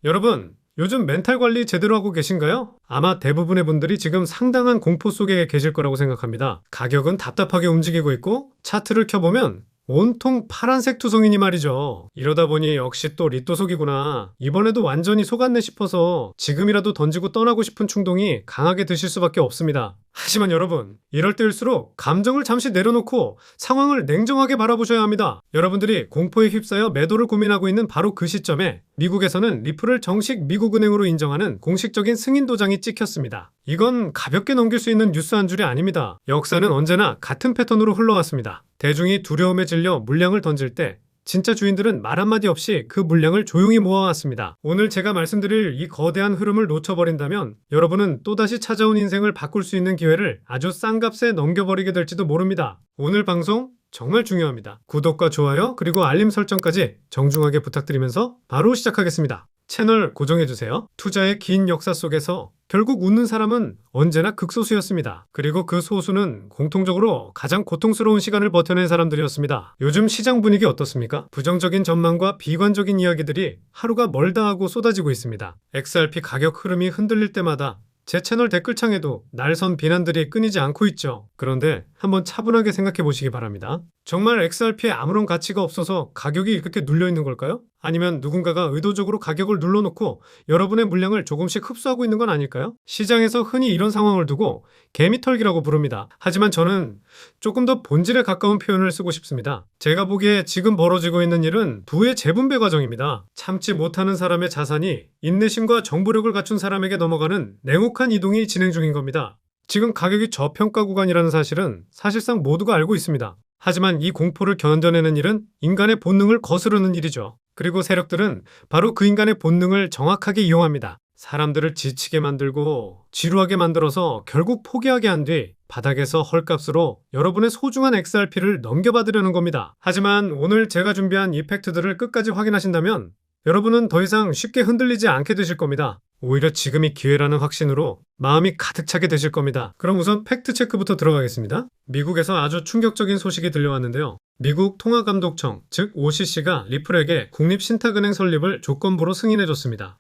여러분, 요즘 멘탈 관리 제대로 하고 계신가요? 아마 대부분의 분들이 지금 상당한 공포 속에 계실 거라고 생각합니다. 가격은 답답하게 움직이고 있고 차트를 켜보면 온통 파란색 투성이니 말이죠. 이러다 보니 역시 또 리또 속이구나. 이번에도 완전히 속았네 싶어서 지금이라도 던지고 떠나고 싶은 충동이 강하게 드실 수밖에 없습니다. 하지만 여러분, 이럴 때일수록 감정을 잠시 내려놓고 상황을 냉정하게 바라보셔야 합니다. 여러분들이 공포에 휩싸여 매도를 고민하고 있는 바로 그 시점에 미국에서는 리플을 정식 미국은행으로 인정하는 공식적인 승인 도장이 찍혔습니다. 이건 가볍게 넘길 수 있는 뉴스 한 줄이 아닙니다. 역사는 언제나 같은 패턴으로 흘러왔습니다. 대중이 두려움에 질려 물량을 던질 때 진짜 주인들은 말 한마디 없이 그 물량을 조용히 모아왔습니다. 오늘 제가 말씀드릴 이 거대한 흐름을 놓쳐버린다면 여러분은 또다시 찾아온 인생을 바꿀 수 있는 기회를 아주 싼 값에 넘겨버리게 될지도 모릅니다. 오늘 방송 정말 중요합니다. 구독과 좋아요 그리고 알림 설정까지 정중하게 부탁드리면서 바로 시작하겠습니다. 채널 고정해주세요. 투자의 긴 역사 속에서 결국 웃는 사람은 언제나 극소수였습니다. 그리고 그 소수는 공통적으로 가장 고통스러운 시간을 버텨낸 사람들이었습니다. 요즘 시장 분위기 어떻습니까? 부정적인 전망과 비관적인 이야기들이 하루가 멀다 하고 쏟아지고 있습니다. XRP 가격 흐름이 흔들릴 때마다 제 채널 댓글창에도 날선 비난들이 끊이지 않고 있죠. 그런데 한번 차분하게 생각해 보시기 바랍니다. 정말 XRP에 아무런 가치가 없어서 가격이 이렇게 눌려 있는 걸까요? 아니면 누군가가 의도적으로 가격을 눌러놓고 여러분의 물량을 조금씩 흡수하고 있는 건 아닐까요? 시장에서 흔히 이런 상황을 두고 개미털기라고 부릅니다. 하지만 저는 조금 더 본질에 가까운 표현을 쓰고 싶습니다. 제가 보기에 지금 벌어지고 있는 일은 부의 재분배 과정입니다. 참지 못하는 사람의 자산이 인내심과 정보력을 갖춘 사람에게 넘어가는 냉혹한 이동이 진행 중인 겁니다. 지금 가격이 저평가 구간이라는 사실은 사실상 모두가 알고 있습니다. 하지만 이 공포를 견뎌내는 일은 인간의 본능을 거스르는 일이죠. 그리고 세력들은 바로 그 인간의 본능을 정확하게 이용합니다. 사람들을 지치게 만들고 지루하게 만들어서 결국 포기하게 한 뒤 바닥에서 헐값으로 여러분의 소중한 XRP를 넘겨받으려는 겁니다. 하지만 오늘 제가 준비한 이 팩트들을 끝까지 확인하신다면 여러분은 더 이상 쉽게 흔들리지 않게 되실 겁니다. 오히려 지금이 기회라는 확신으로 마음이 가득 차게 되실 겁니다. 그럼 우선 팩트체크부터 들어가겠습니다. 미국에서 아주 충격적인 소식이 들려왔는데요. 미국 통화감독청, 즉 OCC가 리플에게 국립신탁은행 설립을 조건부로 승인해줬습니다.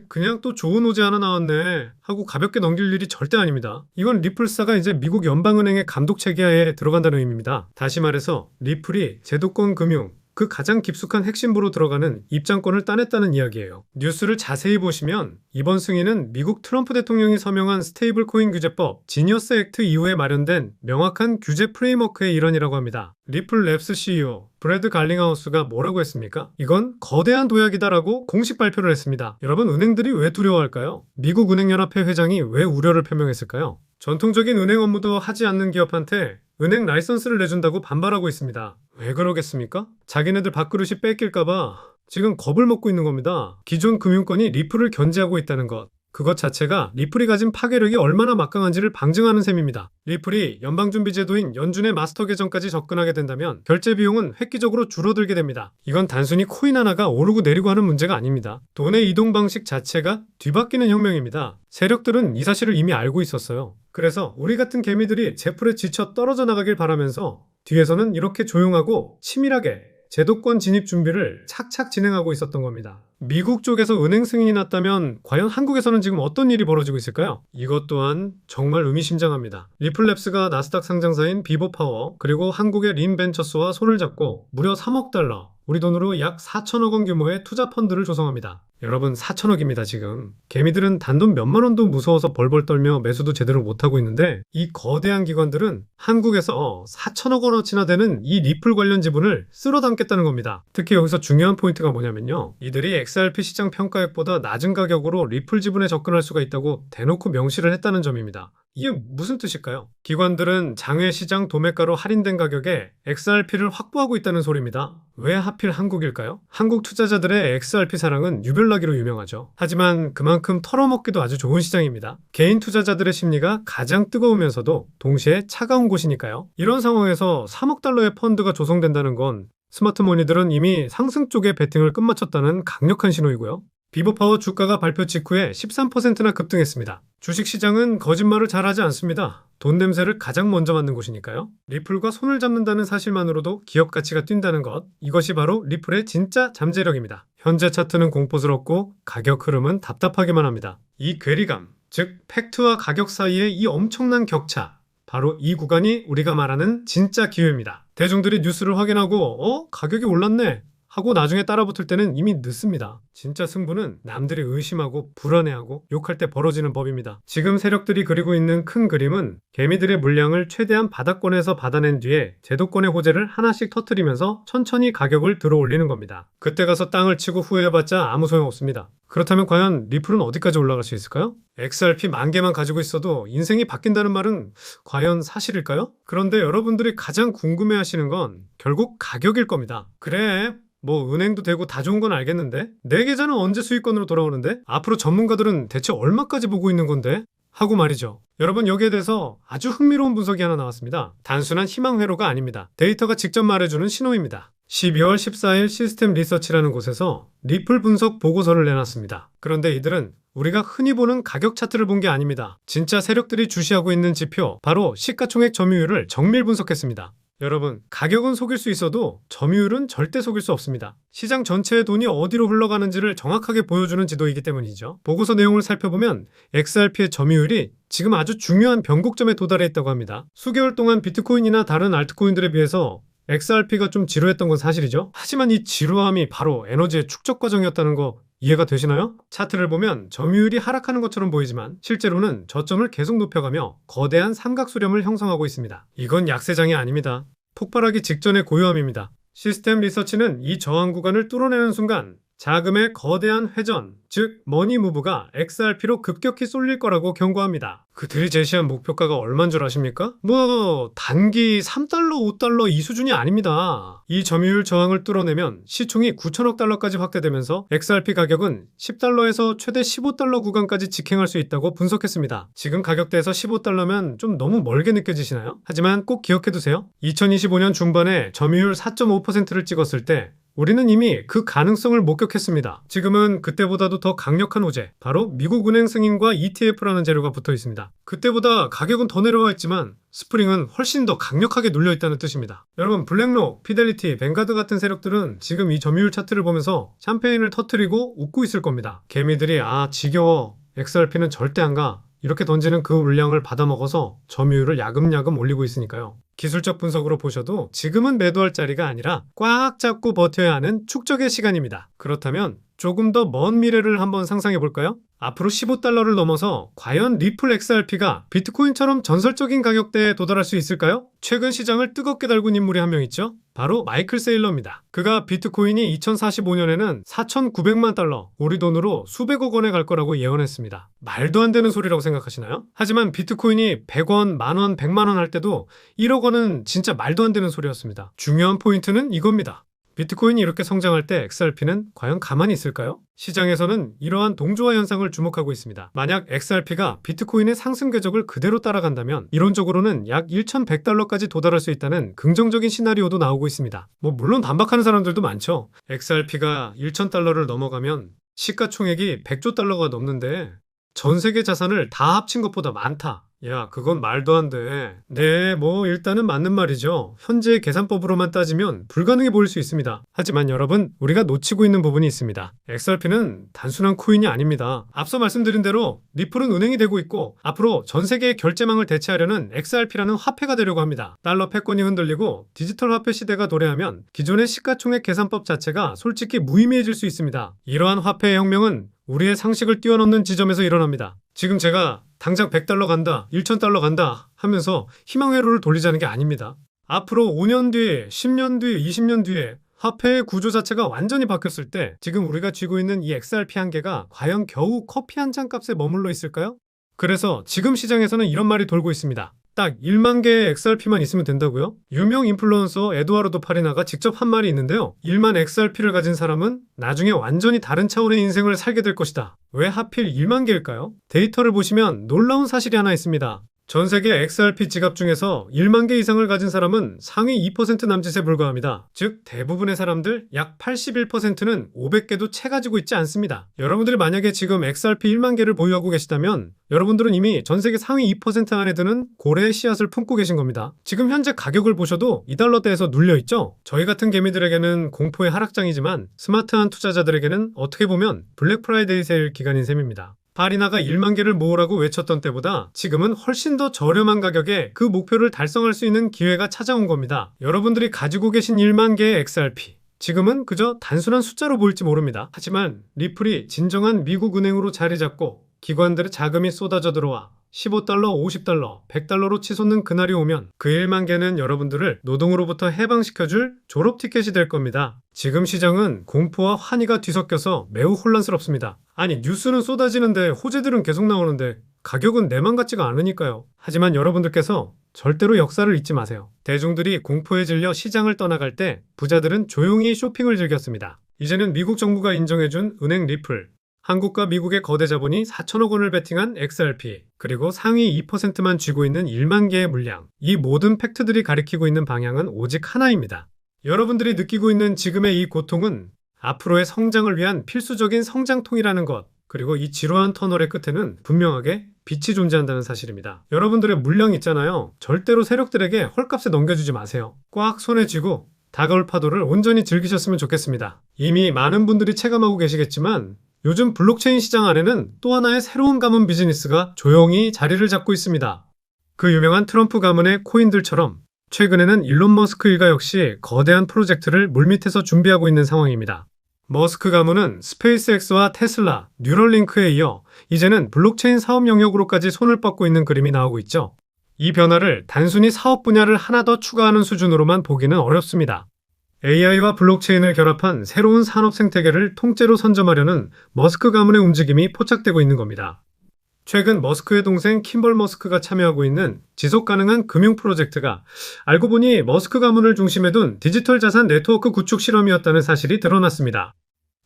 그냥 또 좋은 오제 하나 나왔네 하고 가볍게 넘길 일이 절대 아닙니다. 이건 리플사가 이제 미국 연방은행의 감독 체계하에 들어간다는 의미입니다. 다시 말해서 리플이 제도권 금융, 그 가장 깊숙한 핵심부로 들어가는 입장권을 따냈다는 이야기예요. 뉴스를 자세히 보시면 이번 승인은 미국 트럼프 대통령이 서명한 스테이블 코인 규제법 지니어스 액트 이후에 마련된 명확한 규제 프레임워크의 일환이라고 합니다. 리플랩스 CEO 브래드 갈링하우스가 뭐라고 했습니까? 이건 거대한 도약이다라고 공식 발표를 했습니다. 여러분, 은행들이 왜 두려워할까요? 미국 은행연합회 회장이 왜 우려를 표명했을까요? 전통적인 은행 업무도 하지 않는 기업한테 은행 라이선스를 내준다고 반발하고 있습니다. 왜 그러겠습니까? 자기네들 밥그릇이 뺏길까봐 지금 겁을 먹고 있는 겁니다. 기존 금융권이 리플을 견제하고 있다는 것. 그것 자체가 리플이 가진 파괴력이 얼마나 막강한지를 방증하는 셈입니다. 리플이 연방준비제도인 연준의 마스터 계정까지 접근하게 된다면 결제 비용은 획기적으로 줄어들게 됩니다. 이건 단순히 코인 하나가 오르고 내리고 하는 문제가 아닙니다. 돈의 이동 방식 자체가 뒤바뀌는 혁명입니다. 세력들은 이 사실을 이미 알고 있었어요. 그래서 우리 같은 개미들이 제풀에 지쳐 떨어져 나가길 바라면서 뒤에서는 이렇게 조용하고 치밀하게 제도권 진입 준비를 착착 진행하고 있었던 겁니다. 미국 쪽에서 은행 승인이 났다면 과연 한국에서는 지금 어떤 일이 벌어지고 있을까요? 이것 또한 정말 의미심장합니다. 리플랩스가 나스닥 상장사인 비보파워 그리고 한국의 린벤처스와 손을 잡고 무려 3억 달러, 우리 돈으로 약 4천억 원 규모의 투자 펀드를 조성합니다. 여러분, 4천억입니다 지금. 개미들은 단돈 몇만 원도 무서워서 벌벌 떨며 매수도 제대로 못하고 있는데 이 거대한 기관들은 한국에서 4천억 원어치나 되는 이 리플 관련 지분을 쓸어 담겠다는 겁니다. 특히 여기서 중요한 포인트가 뭐냐면요. 이들이 XRP 시장 평가액보다 낮은 가격으로 리플 지분에 접근할 수가 있다고 대놓고 명시를 했다는 점입니다. 이게 무슨 뜻일까요? 기관들은 장외시장 도매가로 할인된 가격에 XRP를 확보하고 있다는 소리입니다. 왜 하필 한국일까요? 한국 투자자들의 XRP 사랑은 유별나기로 유명하죠. 하지만 그만큼 털어먹기도 아주 좋은 시장입니다. 개인 투자자들의 심리가 가장 뜨거우면서도 동시에 차가운 곳이니까요. 이런 상황에서 3억 달러의 펀드가 조성된다는 건 스마트머니들은 이미 상승 쪽에 베팅을 끝마쳤다는 강력한 신호이고요. 비보파워 주가가 발표 직후에 13%나 급등했습니다. 주식시장은 거짓말을 잘하지 않습니다. 돈 냄새를 가장 먼저 맡는 곳이니까요. 리플과 손을 잡는다는 사실만으로도 기업 가치가 뛴다는 것, 이것이 바로 리플의 진짜 잠재력입니다. 현재 차트는 공포스럽고 가격 흐름은 답답하기만 합니다. 이 괴리감, 즉 팩트와 가격 사이의 이 엄청난 격차, 바로 이 구간이 우리가 말하는 진짜 기회입니다. 대중들이 뉴스를 확인하고 가격이 올랐네 하고 나중에 따라붙을 때는 이미 늦습니다. 진짜 승부는 남들이 의심하고 불안해하고 욕할 때 벌어지는 법입니다. 지금 세력들이 그리고 있는 큰 그림은 개미들의 물량을 최대한 바닥권에서 받아낸 뒤에 제도권의 호재를 하나씩 터뜨리면서 천천히 가격을 들어올리는 겁니다. 그때 가서 땅을 치고 후회해봤자 아무 소용없습니다. 그렇다면 과연 리플은 어디까지 올라갈 수 있을까요? XRP 10,000개만 가지고 있어도 인생이 바뀐다는 말은 과연 사실일까요? 그런데 여러분들이 가장 궁금해하시는 건 결국 가격일 겁니다. 그래, 뭐 은행도 되고 다 좋은 건 알겠는데 내 계좌는 언제 수익권으로 돌아오는데? 앞으로 전문가들은 대체 얼마까지 보고 있는 건데? 하고 말이죠. 여러분, 여기에 대해서 아주 흥미로운 분석이 하나 나왔습니다. 단순한 희망 회로가 아닙니다. 데이터가 직접 말해주는 신호입니다. 12월 14일 시스템 리서치라는 곳에서 리플 분석 보고서를 내놨습니다. 그런데 이들은 우리가 흔히 보는 가격 차트를 본 게 아닙니다. 진짜 세력들이 주시하고 있는 지표, 바로 시가총액 점유율을 정밀 분석했습니다. 여러분, 가격은 속일 수 있어도 점유율은 절대 속일 수 없습니다. 시장 전체의 돈이 어디로 흘러가는지를 정확하게 보여주는 지도이기 때문이죠. 보고서 내용을 살펴보면 XRP의 점유율이 지금 아주 중요한 변곡점에 도달해 있다고 합니다. 수개월 동안 비트코인이나 다른 알트코인들에 비해서 XRP가 좀 지루했던 건 사실이죠. 하지만 이 지루함이 바로 에너지의 축적 과정이었다는 거 이해가 되시나요? 차트를 보면 점유율이 하락하는 것처럼 보이지만 실제로는 저점을 계속 높여가며 거대한 삼각수렴을 형성하고 있습니다. 이건 약세장이 아닙니다. 폭발하기 직전의 고요함입니다. 시스템 리서치는 이 저항 구간을 뚫어내는 순간 자금의 거대한 회전, 즉 머니 무브가 XRP로 급격히 쏠릴 거라고 경고합니다. 그들이 제시한 목표가가 얼마인 줄 아십니까? 단기 3달러, 5달러 이 수준이 아닙니다. 이 점유율 저항을 뚫어내면 시총이 9천억 달러까지 확대되면서 XRP 가격은 10달러에서 최대 15달러 구간까지 직행할 수 있다고 분석했습니다. 지금 가격대에서 15달러면 좀 너무 멀게 느껴지시나요? 하지만 꼭 기억해두세요. 2025년 중반에 점유율 4.5%를 찍었을 때 우리는 이미 그 가능성을 목격했습니다. 지금은 그때보다도 더 강력한 호재, 바로 미국 은행 승인과 ETF라는 재료가 붙어 있습니다. 그때보다 가격은 더 내려와 있지만 스프링은 훨씬 더 강력하게 눌려 있다는 뜻입니다. 여러분, 블랙록, 피델리티, 뱅가드 같은 세력들은 지금 이 점유율 차트를 보면서 샴페인을 터뜨리고 웃고 있을 겁니다. 개미들이 지겨워, XRP는 절대 안 가, 이렇게 던지는 그 물량을 받아먹어서 점유율을 야금야금 올리고 있으니까요. 기술적 분석으로 보셔도 지금은 매도할 자리가 아니라 꽉 잡고 버텨야 하는 축적의 시간입니다. 그렇다면 조금 더 먼 미래를 한번 상상해 볼까요? 앞으로 15달러를 넘어서 과연 리플 XRP가 비트코인처럼 전설적인 가격대에 도달할 수 있을까요? 최근 시장을 뜨겁게 달군 인물이 한 명 있죠? 바로 마이클 세일러입니다. 그가 비트코인이 2045년에는 4,900만 달러, 우리 돈으로 수백억 원에 갈 거라고 예언했습니다. 말도 안 되는 소리라고 생각하시나요? 하지만 비트코인이 100원, 만원, 100만 원 할 때도 1억 원은 진짜 말도 안 되는 소리였습니다. 중요한 포인트는 이겁니다. 비트코인이 이렇게 성장할 때 XRP는 과연 가만히 있을까요? 시장에서는 이러한 동조화 현상을 주목하고 있습니다. 만약 XRP가 비트코인의 상승 궤적을 그대로 따라간다면 이론적으로는 약 1,100달러까지 도달할 수 있다는 긍정적인 시나리오도 나오고 있습니다. 물론 반박하는 사람들도 많죠. XRP가 1,000달러를 넘어가면 시가총액이 100조 달러가 넘는데 전 세계 자산을 다 합친 것보다 많다. 야, 그건 말도 안 돼. 네, 일단은 맞는 말이죠. 현재의 계산법으로만 따지면 불가능해 보일 수 있습니다. 하지만 여러분, 우리가 놓치고 있는 부분이 있습니다. XRP는 단순한 코인이 아닙니다. 앞서 말씀드린 대로 리플은 은행이 되고 있고 앞으로 전 세계의 결제망을 대체하려는 XRP라는 화폐가 되려고 합니다. 달러 패권이 흔들리고 디지털 화폐 시대가 도래하면 기존의 시가총액 계산법 자체가 솔직히 무의미해질 수 있습니다. 이러한 화폐의 혁명은 우리의 상식을 뛰어넘는 지점에서 일어납니다. 지금 제가 당장 100달러 간다, 1,000달러 간다 하면서 희망회로를 돌리자는 게 아닙니다. 앞으로 5년 뒤에, 10년 뒤에, 20년 뒤에 화폐의 구조 자체가 완전히 바뀌었을 때 지금 우리가 쥐고 있는 이 XRP 한 개가 과연 겨우 커피 한 잔 값에 머물러 있을까요? 그래서 지금 시장에서는 이런 말이 돌고 있습니다. 딱 1만 개의 XRP만 있으면 된다고요? 유명 인플루언서 에두아르도 파리나가 직접 한 말이 있는데요. 1만 XRP를 가진 사람은 나중에 완전히 다른 차원의 인생을 살게 될 것이다. 왜 하필 1만 개일까요? 데이터를 보시면 놀라운 사실이 하나 있습니다. 전 세계 XRP 지갑 중에서 1만 개 이상을 가진 사람은 상위 2% 남짓에 불과합니다. 즉 대부분의 사람들 약 81%는 500개도 채 가지고 있지 않습니다. 여러분들이 만약에 지금 XRP 1만 개를 보유하고 계시다면 여러분들은 이미 전 세계 상위 2% 안에 드는 고래의 씨앗을 품고 계신 겁니다. 지금 현재 가격을 보셔도 2달러대에서 눌려있죠? 저희 같은 개미들에게는 공포의 하락장이지만 스마트한 투자자들에게는 어떻게 보면 블랙 프라이데이 세일 기간인 셈입니다. 바리나가 1만 개를 모으라고 외쳤던 때보다 지금은 훨씬 더 저렴한 가격에 그 목표를 달성할 수 있는 기회가 찾아온 겁니다. 여러분들이 가지고 계신 1만 개의 XRP, 지금은 그저 단순한 숫자로 보일지 모릅니다. 하지만 리플이 진정한 미국 은행으로 자리 잡고 기관들의 자금이 쏟아져 들어와 15달러, 50달러, 100달러로 치솟는 그날이 오면 그 1만 개는 여러분들을 노동으로부터 해방시켜줄 졸업 티켓이 될 겁니다. 지금 시장은 공포와 환희가 뒤섞여서 매우 혼란스럽습니다. 아니 뉴스는 쏟아지는데 호재들은 계속 나오는데 가격은 내 맘 같지가 않으니까요. 하지만 여러분들께서 절대로 역사를 잊지 마세요. 대중들이 공포에 질려 시장을 떠나갈 때 부자들은 조용히 쇼핑을 즐겼습니다. 이제는 미국 정부가 인정해준 은행 리플, 한국과 미국의 거대 자본이 4천억 원을 베팅한 XRP, 그리고 상위 2%만 쥐고 있는 1만 개의 물량, 이 모든 팩트들이 가리키고 있는 방향은 오직 하나입니다. 여러분들이 느끼고 있는 지금의 이 고통은 앞으로의 성장을 위한 필수적인 성장통이라는 것, 그리고 이 지루한 터널의 끝에는 분명하게 빛이 존재한다는 사실입니다. 여러분들의 물량 있잖아요. 절대로 세력들에게 헐값에 넘겨주지 마세요. 꽉 손에 쥐고 다가올 파도를 온전히 즐기셨으면 좋겠습니다. 이미 많은 분들이 체감하고 계시겠지만 요즘 블록체인 시장 안에는 또 하나의 새로운 가문 비즈니스가 조용히 자리를 잡고 있습니다. 그 유명한 트럼프 가문의 코인들처럼 최근에는 일론 머스크 일가 역시 거대한 프로젝트를 물밑에서 준비하고 있는 상황입니다. 머스크 가문은 스페이스X와 테슬라, 뉴럴링크에 이어 이제는 블록체인 사업 영역으로까지 손을 뻗고 있는 그림이 나오고 있죠. 이 변화를 단순히 사업 분야를 하나 더 추가하는 수준으로만 보기는 어렵습니다. AI와 블록체인을 결합한 새로운 산업 생태계를 통째로 선점하려는 머스크 가문의 움직임이 포착되고 있는 겁니다. 최근 머스크의 동생 킴벌 머스크가 참여하고 있는 지속가능한 금융 프로젝트가 알고 보니 머스크 가문을 중심에 둔 디지털 자산 네트워크 구축 실험이었다는 사실이 드러났습니다.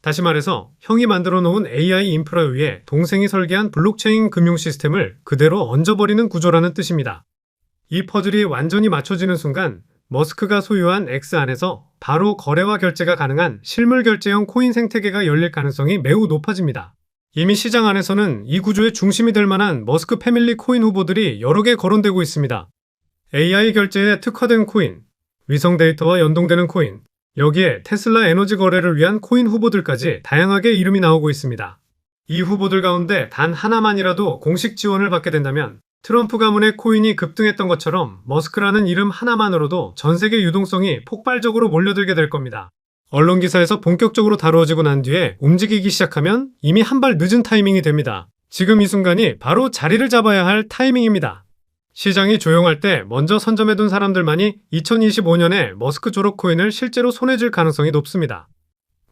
다시 말해서 형이 만들어 놓은 AI 인프라 위에 동생이 설계한 블록체인 금융 시스템을 그대로 얹어버리는 구조라는 뜻입니다. 이 퍼즐이 완전히 맞춰지는 순간 머스크가 소유한 X 안에서 바로 거래와 결제가 가능한 실물 결제형 코인 생태계가 열릴 가능성이 매우 높아집니다. 이미 시장 안에서는 이 구조의 중심이 될 만한 머스크 패밀리 코인 후보들이 여러 개 거론되고 있습니다. AI 결제에 특화된 코인, 위성 데이터와 연동되는 코인, 여기에 테슬라 에너지 거래를 위한 코인 후보들까지 다양하게 이름이 나오고 있습니다. 이 후보들 가운데 단 하나만이라도 공식 지원을 받게 된다면 트럼프 가문의 코인이 급등했던 것처럼 머스크라는 이름 하나만으로도 전 세계 유동성이 폭발적으로 몰려들게 될 겁니다. 언론 기사에서 본격적으로 다루어지고 난 뒤에 움직이기 시작하면 이미 한 발 늦은 타이밍이 됩니다. 지금 이 순간이 바로 자리를 잡아야 할 타이밍입니다. 시장이 조용할 때 먼저 선점해둔 사람들만이 2025년에 머스크 졸업 코인을 실제로 손에 쥘 가능성이 높습니다.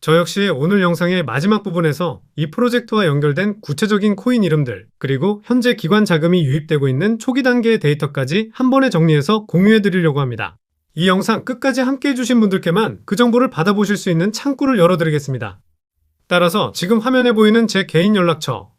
저 역시 오늘 영상의 마지막 부분에서 이 프로젝트와 연결된 구체적인 코인 이름들, 그리고 현재 기관 자금이 유입되고 있는 초기 단계의 데이터까지 한 번에 정리해서 공유해 드리려고 합니다. 이 영상 끝까지 함께 해주신 분들께만 그 정보를 받아보실 수 있는 창구를 열어드리겠습니다. 따라서 지금 화면에 보이는 제 개인 연락처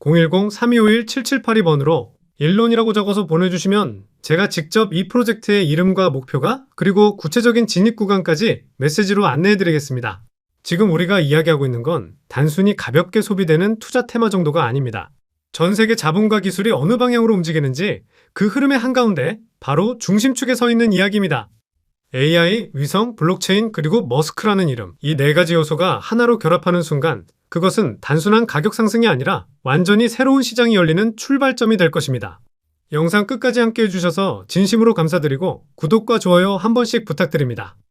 010-3251-7782번으로 일론이라고 적어서 보내주시면 제가 직접 이 프로젝트의 이름과 목표가 그리고 구체적인 진입 구간까지 메시지로 안내해드리겠습니다. 지금 우리가 이야기하고 있는 건 단순히 가볍게 소비되는 투자 테마 정도가 아닙니다. 전 세계 자본과 기술이 어느 방향으로 움직이는지 그 흐름의 한가운데 바로 중심축에 서 있는 이야기입니다. AI, 위성, 블록체인, 그리고 머스크라는 이름, 이 네 가지 요소가 하나로 결합하는 순간 그것은 단순한 가격 상승이 아니라 완전히 새로운 시장이 열리는 출발점이 될 것입니다. 영상 끝까지 함께 해주셔서 진심으로 감사드리고 구독과 좋아요 한 번씩 부탁드립니다.